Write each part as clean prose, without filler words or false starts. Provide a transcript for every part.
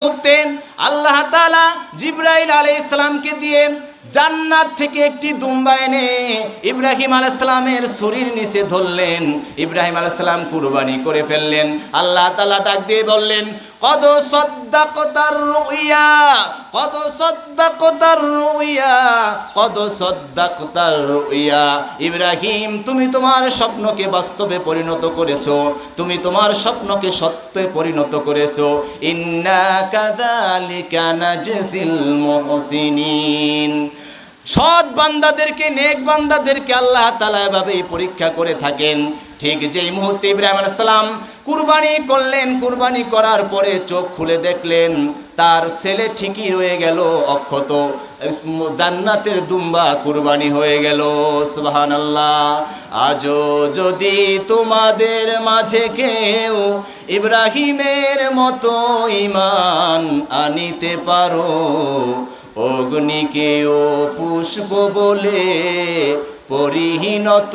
মুহূর্তে আল্লাহ তাআলা জিবরাইল আলাইহিস সালামকে দিয়ে জান্নাত থেকে একটি দুম্বা এনে ইব্রাহিম আলাইহিস সালামের শরীর নিচে ধরলেন। ইব্রাহিম আলাইহিস সালাম কুরবানি করে ফেললেন। আল্লাহ তাআলা ডাক দিয়ে বললেন, কদ সাদ্দাকতার রুইয়া, কদ সাদ্দাকতার রুইয়া, কদ সাদ্দাকতার রুইয়া। ইব্রাহিম, তুমি তোমার স্বপ্নকে বাস্তবে পরিণত করেছো, তুমি তোমার স্বপ্নকে সত্যে পরিণত করেছো। ইন্না কাযালিকা নাজজিল মুহসিনিন। সৎ বান্দাদেরকে, নেক বান্দাদেরকে আল্লাহ তাআলা এভাবেই পরীক্ষা করে থাকেন। ঠিক যেই মুহূর্তে ইব্রাহিম আলাইহিস সালাম কুরবানি করলেন, কুরবানি করার পরে চোখ খুলে দেখলেন তার ছেলে ঠিকই রয়ে গেল অক্ষত, জান্নাতের দুম্বা কুরবানি হয়ে গেল। সুবহানাল্লাহ। আজও যদি তোমাদের মাঝে কেউ ইব্রাহিমের মতো ঈমান আনিতে পারো, অগ্নিকেও পুষ্প বলে পরিণত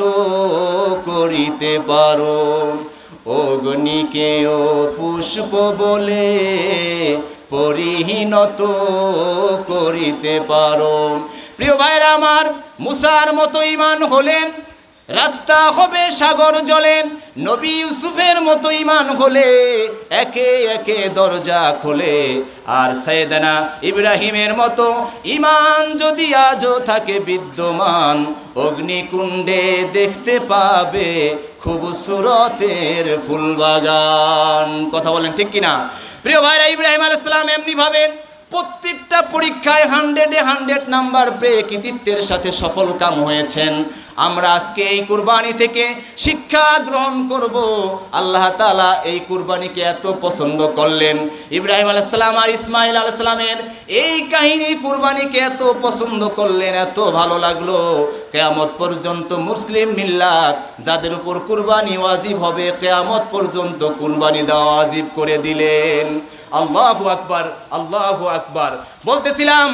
করিতে পারো, অগ্নিকেও পুষ্প বলে পরিণত করিতে পারো। প্রিয় ভাইরা আমার, মুসার মতো ঈমান হলেন রাস্তা হবে সাগর জলে, নবী ইউসুফের মতো ঈমান হলে একে একে দরজা খোলে। আর সাইয়েদনা ইব্রাহিমের মতো ঈমান যদি আজও থাকে বিদ্যমান, অগ্নিকুণ্ডে দেখতে পাবে খুবসুরতের ফুলবাগান। কথা বলেন ঠিক কিনা? প্রিয় ভাইরা, ইব্রাহিম আলাইহিস সালাম এমনি ভাবে প্রত্যেকটা পরীক্ষায় 100 নাম্বার পেয়ে কৃতিত্বের সাথে সফল কাম হয়েছেন। আমরা আজকে এই কুরবানি থেকে শিক্ষা গ্রহণ করব। আল্লাহ তাআলা এই কুরবানিকে এত পছন্দ করলেন, ইব্রাহিম আলাইহিস সালাম আর ইসমাঈল আলাইহিস সালামের এই কাহিনী কুরবানিকে এত পছন্দ করলেন, এত ভালো লাগলো, কিয়ামত পর্যন্ত মুসলিম মিল্লাত যাদের উপর কুরবানি ওয়াজিব হবে কিয়ামত পর্যন্ত কুরবানি দেওয়া ওয়াজিব করে দিলেন। আল্লাহু আকবার, আল্লাহু আকবার। বলতেছিলাম